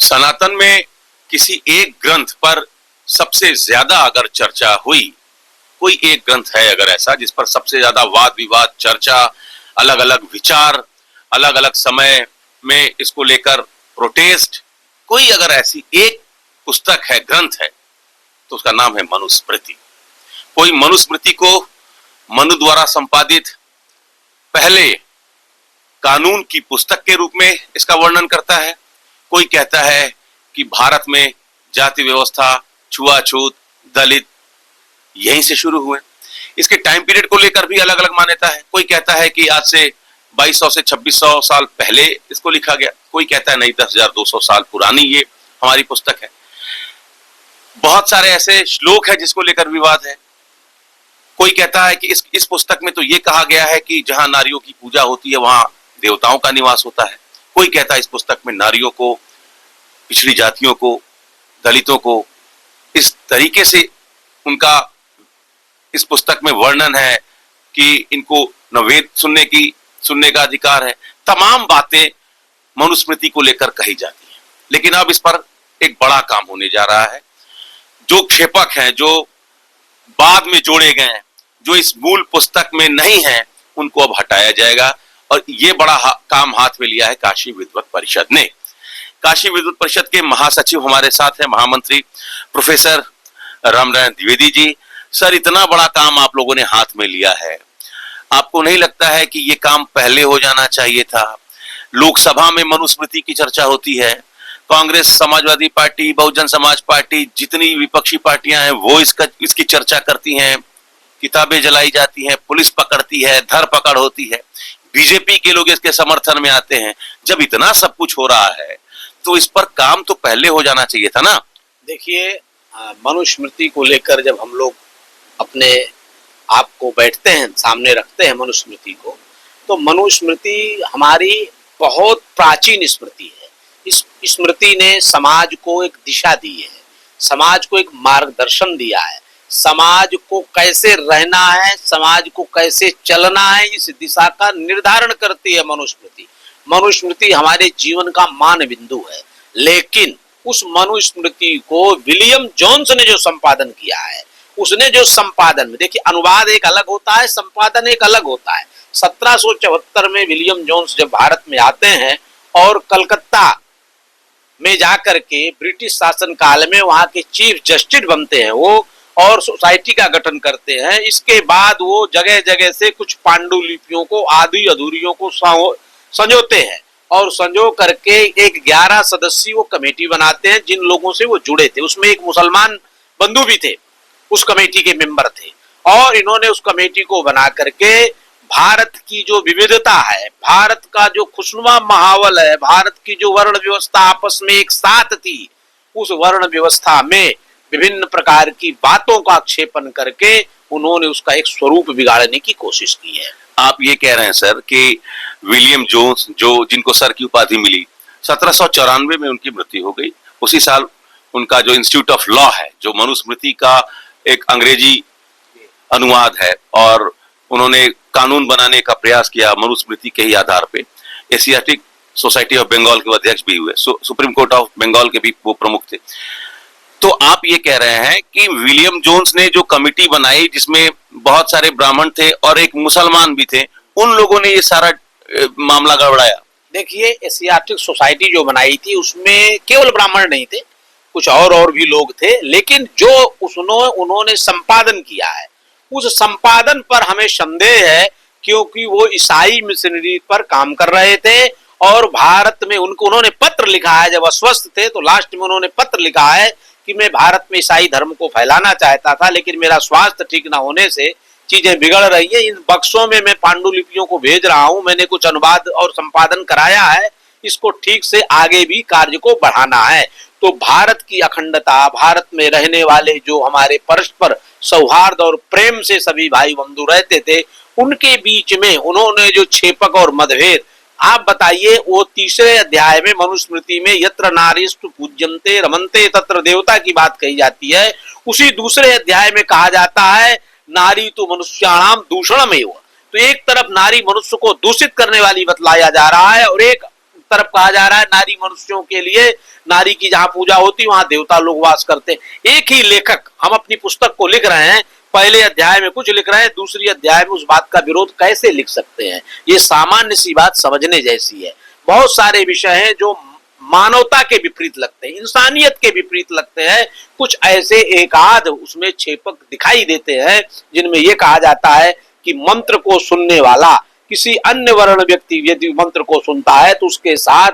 सनातन में किसी एक ग्रंथ पर सबसे ज्यादा अगर चर्चा हुई, कोई एक ग्रंथ है अगर ऐसा जिस पर सबसे ज्यादा वाद विवाद, चर्चा, अलग अलग विचार, अलग अलग समय में इसको लेकर प्रोटेस्ट, कोई अगर ऐसी एक पुस्तक है, ग्रंथ है, तो उसका नाम है मनुस्मृति। कोई मनुस्मृति को मनु द्वारा संपादित पहले कानून की पुस्तक के रूप में इसका वर्णन करता है। कोई कहता है कि भारत में जाति व्यवस्था, छुआछूत, दलित यहीं से शुरू हुए। इसके टाइम पीरियड को लेकर भी अलग अलग मान्यता है। कोई कहता है कि आज से 2200 से 2600 साल पहले इसको लिखा गया। कोई कहता है नहीं, 10,200 साल पुरानी ये हमारी पुस्तक है। बहुत सारे ऐसे श्लोक है जिसको लेकर विवाद है। कोई कहता है कि इस पुस्तक में तो ये कहा गया है कि जहां नारियों की पूजा होती है वहां देवताओं का निवास होता है। कोई कहता है इस पुस्तक में नारियों को, पिछड़ी जातियों को, दलितों को इस तरीके से उनका इस पुस्तक में वर्णन है कि इनको न वेद सुनने का अधिकार है। तमाम बातें मनुस्मृति को लेकर कही जाती हैं। लेकिन अब इस पर एक बड़ा काम होने जा रहा है। जो क्षेपक हैं, जो बाद में जोड़े गए हैं, जो इस मूल पुस्तक में नहीं है, उनको अब हटाया जाएगा। और ये बड़ा काम हाथ में लिया है काशी विद्वत परिषद ने। काशी विद्वत परिषद के महासचिव हमारे साथ हैं, महामंत्री प्रोफेसर रामनारायण द्विवेदी जी। सर, इतना बड़ा काम आप लोगों ने हाथ में लिया है, आपको नहीं लगता है कि ये काम पहले हो जाना चाहिए था? लोकसभा में मनुस्मृति की चर्चा होती है, कांग्रेस, समाजवादी पार्टी, बहुजन समाज पार्टी, जितनी विपक्षी पार्टियां हैं वो इसकी चर्चा करती हैं, किताबें जलाई जाती हैं, पुलिस पकड़ती है, धरपकड़ होती है, बीजेपी के लोग इसके समर्थन में आते हैं। जब इतना सब कुछ हो रहा है तो इस पर काम तो पहले हो जाना चाहिए था ना? देखिए, मनुस्मृति को लेकर जब हम लोग अपने आप को बैठते हैं, सामने रखते हैं मनुस्मृति को, तो मनुस्मृति हमारी बहुत प्राचीन स्मृति है। इस स्मृति ने समाज को एक दिशा दी है, समाज को एक मार्गदर्शन दिया है, समाज को कैसे रहना है, समाज को कैसे चलना है, इस दिशा का निर्धारण करती है मनुस्मृति। मनुस्मृति हमारे जीवन का मान बिंदु है। लेकिन उस मनुस्मृति को विलियम जोन्स ने जो संपादन किया है, उसने जो संपादन में, देखिए, अनुवाद एक अलग होता है, संपादन एक अलग होता है। 1774 में विलियम जोन्स जब भारत में आते हैं और कलकत्ता में जाकर के ब्रिटिश शासन काल में वहां के चीफ जस्टिस बनते हैं वो, और सोसाइटी का गठन करते हैं। इसके बाद वो जगह जगह से कुछ पांडुलिपियों को, आधी अधूरियों को संजोते हैं और संजो करके एक 11 सदस्यीय वो कमेटी बनाते हैं जिन लोगों से वो जुड़े थे। उसमें एक मुसलमान बंधु भी थे, उस कमेटी के मेंबर थे। और इन्होंने उस कमेटी को बना करके भारत की जो विविधता है, भारत का जो खुशनुमा माहौल है, भारत की जो वर्ण व्यवस्था आपस में एक साथ थी, उस वर्ण व्यवस्था में विभिन्न प्रकार की बातों का आक्षेपण करके उन्होंने उसका एक स्वरूप बिगाड़ने की कोशिश की है। आप ये कह रहे हैं सर कि विलियम जोन्स, जो जिनको सर की उपाधि मिली, 1794 में उनकी मृत्यु हो गई। उसी साल उनका जो इंस्टीट्यूट ऑफ लॉ है, जो मनुस्मृति का एक अंग्रेजी अनुवाद है, और उन्होंने कानून बनाने का प्रयास किया मनुस्मृति के ही आधार पे। एशियाटिक सोसाइटी ऑफ बंगाल के अध्यक्ष भी हुए, सुप्रीम कोर्ट ऑफ बंगाल के भी वो प्रमुख थे। तो आप ये कह रहे हैं कि विलियम जोन्स ने जो कमेटी बनाई जिसमें बहुत सारे ब्राह्मण थे और एक मुसलमान भी थे, उन लोगों ने ये सारा मामला गड़बड़ाया? देखिए, एशियाटिक सोसाइटी जो बनाई थी उसमें केवल ब्राह्मण नहीं थे, कुछ और भी लोग थे। लेकिन जो उन्होंने संपादन किया है, उस संपादन पर हमें संदेह है, क्योंकि वो ईसाई मिशनरी पर काम कर रहे थे और भारत में उन्होंने पत्र लिखा है। जब अस्वस्थ थे तो लास्ट में उन्होंने पत्र लिखा है कि मैं भारत में ईसाई धर्म को फैलाना चाहता था, लेकिन मेरा स्वास्थ्य ठीक ना होने से चीजें बिगड़ रही है। इन बक्सों में मैं पांडुलिपियों को भेज रहा हूं, मैंने कुछ अनुवाद और संपादन कराया है, इसको ठीक से आगे भी कार्य को बढ़ाना है। तो भारत की अखंडता, भारत में रहने वाले जो हमारे परस्पर सौहार्द और प्रेम से सभी भाई बंधु रहते थे, उनके बीच में उन्होंने जो छेपक और मतभेद, आप बताइए, वो 3रे अध्याय में मनुस्मृति में यत्र नारीस्तु पूज्यन्ते रमन्ते तत्र देवता की बात कही जाती है। उसी 2रे अध्याय में कहा जाता है नारी तो मनुष्याणाम दूषणमेव। तो एक तरफ नारी मनुष्य को दूषित करने वाली बतलाया जा रहा है और एक तरफ कहा जा रहा है नारी मनुष्यों के लिए, नारी की जहां पूजा होती वहां देवता लोग वास करते हैं। एक ही लेखक हम अपनी पुस्तक को लिख रहे हैं, पहले अध्याय में कुछ लिख रहे हैं, दूसरी अध्याय में उस बात का विरोध कैसे लिख सकते हैं? ये सामान्य सी बात समझने जैसी है। बहुत सारे विषय हैं जो मानवता के विपरीत लगते हैं, इंसानियत के विपरीत लगते हैं। कुछ ऐसे एकाध उसमें छेपक दिखाई देते हैं जिनमें यह कहा जाता है कि मंत्र को सुनने वाला किसी अन्य वर्ण व्यक्ति यदि मंत्र को सुनता है तो उसके साथ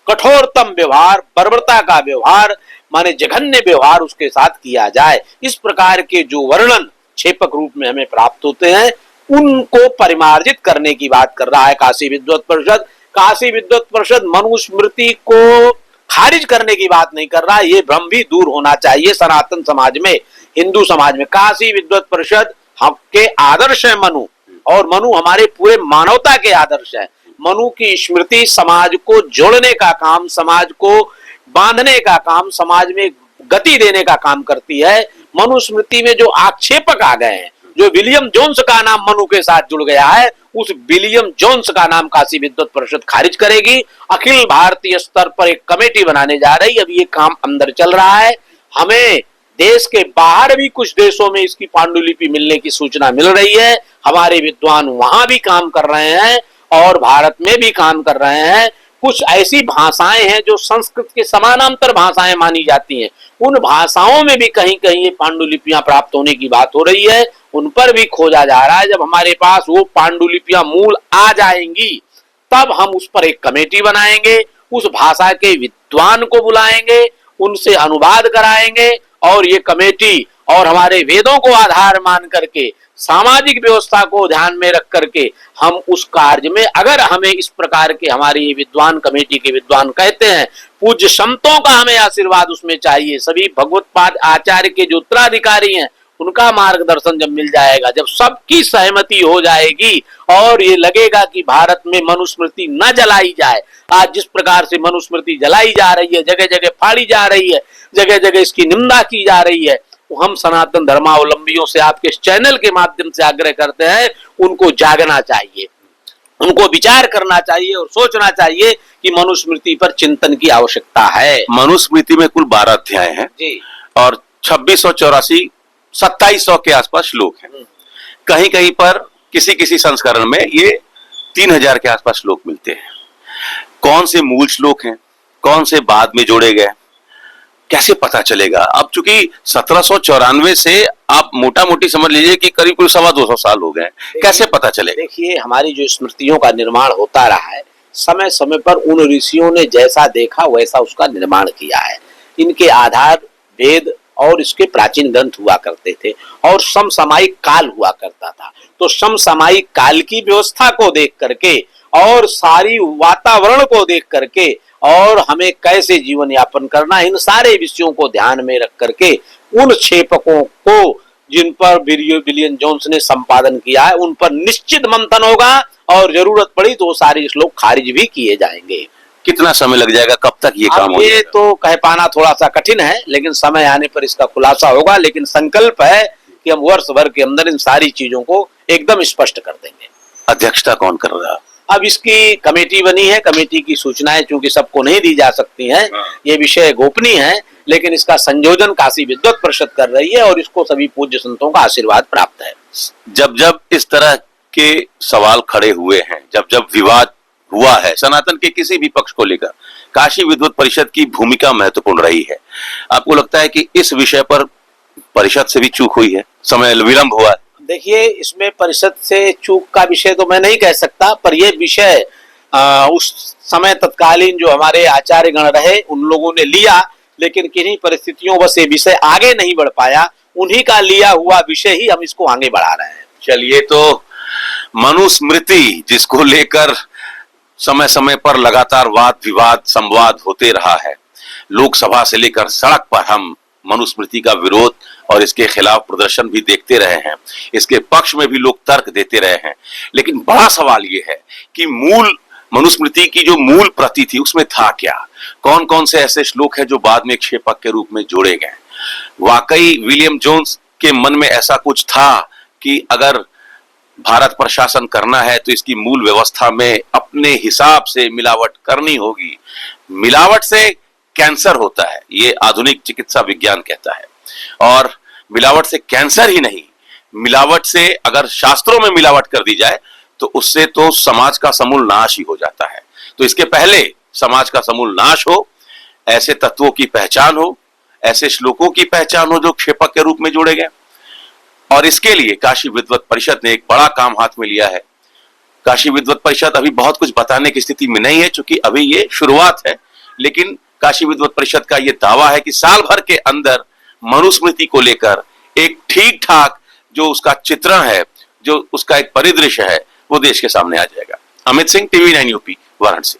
कठोरतम व्यवहार, बर्बरता का व्यवहार, माने जघन्य व्यवहार उसके साथ किया जाए। इस प्रकार के जो वर्णन छेपक रूप में हमें प्राप्त होते हैं उनको परिमार्जित करने की बात कर रहा है काशी विद्वत परिषद। काशी विद्वत परिषद मनुस्मृति को खारिज करने की बात नहीं कर रहा है, ये भ्रम भी दूर होना चाहिए सनातन समाज में, हिंदू समाज में। काशी विद्वत परिषद के आदर्श है मनु, और मनु हमारे पूरे मानवता के आदर्श है। मनु की स्मृति समाज को जोड़ने का काम, समाज को बांधने का काम, समाज में गति देने का काम करती है। मनुस्मृति में जो आक्षेपक आ गए हैं, जो विलियम जोन्स का नाम मनु के साथ जुड़ गया है, उस विलियम जोन्स का नाम काशी विद्वत परिषद खारिज करेगी। अखिल भारतीय स्तर पर एक कमेटी बनाने जा रही है, अभी ये काम अंदर चल रहा है। हमें देश के बाहर भी कुछ देशों में इसकी पांडुलिपि मिलने की सूचना मिल रही है। हमारे विद्वान वहां भी काम कर रहे हैं और भारत में भी काम कर रहे हैं। कुछ ऐसी भाषाएं हैं जो संस्कृत के समानांतर भाषाएं मानी जाती हैं, उन भाषाओं में भी कहीं कहीं ये पांडुलिपियां प्राप्त होने की बात हो रही है, उन पर भी खोजा जा रहा है। जब हमारे पास वो पांडुलिपियां मूल आ जाएंगी तब हम उस पर एक कमेटी बनाएंगे, उस भाषा के विद्वान को बुलाएंगे, उनसे अनुवाद कराएंगे, और ये कमेटी और हमारे वेदों को आधार मान करके सामाजिक व्यवस्था को ध्यान में रख करके हम उस कार्य में, अगर हमें इस प्रकार के हमारी विद्वान कमेटी के विद्वान कहते हैं, पूज्य संतों का हमें आशीर्वाद उसमें चाहिए, सभी भगवत्पाद आचार्य के जो उत्तराधिकारी हैं उनका मार्गदर्शन जब मिल जाएगा, जब सबकी सहमति हो जाएगी और ये लगेगा कि भारत में मनुस्मृति न जलाई जाए। आज जिस प्रकार से मनुस्मृति जलाई जा रही है, जगह जगह फाड़ी जा रही है, जगह जगह इसकी निंदा की जा रही है, तो हम सनातन धर्मावलंबियों से आपके इस चैनल के माध्यम से आग्रह करते हैं, उनको जागना चाहिए, उनको विचार करना चाहिए और सोचना चाहिए कि मनुस्मृति पर चिंतन की आवश्यकता है। मनुस्मृति में कुल 12 अध्याय हैं जी, और 2684 2700 के आसपास श्लोक हैं। कहीं कहीं पर किसी किसी संस्करण में ये 3000 के आसपास श्लोक मिलते हैं। कौन से मूल श्लोक हैं, कौन से बाद में जोड़े गए, कैसे पता चलेगा? अब चूंकि 1794 से आप मोटा मोटी समझ लीजिए कि करीब करीब 225 साल हो गए, कैसे पता चलेगा? देखिए, हमारी जो स्मृतियों का निर्माण होता रहा है, समय समय पर उन ऋषियों ने जैसा देखा वैसा उसका निर्माण किया है। इनके आधार वेद और इसके प्राचीन ग्रंथ हुआ करते थे और समसामयिक काल हुआ करता था। तो समसामयिक काल की व्यवस्था को देख करके और सारी वातावरण को देख करके और हमें कैसे जीवन यापन करना, इन सारे विषयों को ध्यान में रख करके उन छेपकों को जिन पर विलियम जोन्स ने संपादन किया है उन पर निश्चित मंथन होगा और जरूरत पड़ी तो सारे श्लोक खारिज भी किए जाएंगे। कितना समय लग जाएगा, कब तक ये काम हो ये जाएगा? तो कह पाना थोड़ा सा कठिन है, लेकिन समय आने पर इसका खुलासा होगा। लेकिन संकल्प है कि हम वर्ष भर के अंदर इन सारी चीजों को एकदम स्पष्ट कर देंगे। अध्यक्षता कौन कर रहा है? अब इसकी कमेटी बनी है, कमेटी की सूचनाएं चूंकि सबको नहीं दी जा सकती हैं, ये विषय गोपनीय है, लेकिन इसका संयोजन काशी विद्वत परिषद कर रही है और इसको सभी पूज्य संतों का आशीर्वाद प्राप्त है। जब जब इस तरह के सवाल खड़े हुए हैं, जब जब विवाद हुआ है सनातन के किसी भी पक्ष को लेकर, काशी विद्वत परिषद की भूमिका महत्वपूर्ण रही है। आपको लगता है कि इस विषय पर परिषद से भी चूक हुई है, समय विलंब हुआ है? देखिए, इसमें परिषद से चूक का विषय तो मैं नहीं कह सकता, पर यह विषय उस समय तत्कालीन जो हमारे आचार्य गण रहे उन लोगों ने लिया, लेकिन किन्हीं परिस्थितियों बस ये विषय आगे नहीं बढ़ पाया। उन्हीं का लिया हुआ विषय ही हम इसको आगे बढ़ा रहे हैं। चलिए, तो मनुस्मृति जिसको लेकर समय समय पर लगातार वाद विवाद संवाद होते रहा है, लोकसभा से लेकर सड़क पर हम मनुस्मृति का विरोध और इसके खिलाफ प्रदर्शन भी देखते रहे हैं, इसके पक्ष में भी लोग तर्क देते रहे हैं। लेकिन बड़ा सवाल यह है कि मूल मनुस्मृति की जो मूल प्रति थी उसमें था क्या? कौन कौन से ऐसे श्लोक हैं जो बाद में क्षेपक के रूप में जोड़े गए? वाकई विलियम जोन्स के मन में ऐसा कुछ था कि अगर भारत पर शासन करना है तो इसकी मूल व्यवस्था में अपने हिसाब से मिलावट करनी होगी। मिलावट से कैंसर होता है, ये आधुनिक चिकित्सा विज्ञान कहता है। और मिलावट से कैंसर ही नहीं, मिलावट से अगर शास्त्रों में मिलावट कर दी जाए तो उससे तो समाज का समूल नाश ही हो जाता है। तो इसके पहले समाज का समूल नाश हो, ऐसे तत्वों की पहचान हो, ऐसे श्लोकों की पहचान हो जो क्षेपक के रूप में जोड़े गए। और इसके लिए काशी विद्वत परिषद ने एक बड़ा काम हाथ में लिया है। काशी विद्वत परिषद अभी बहुत कुछ बताने की स्थिति में नहीं है, क्योंकि अभी ये शुरुआत है, लेकिन काशी विद्वत परिषद का ये दावा है कि साल भर के अंदर मनुस्मृति को लेकर एक ठीक ठाक जो उसका चित्रण है, जो उसका एक परिदृश्य है, वो देश के सामने आ जाएगा। Amit Singh, TV 9 UP, Varanasi.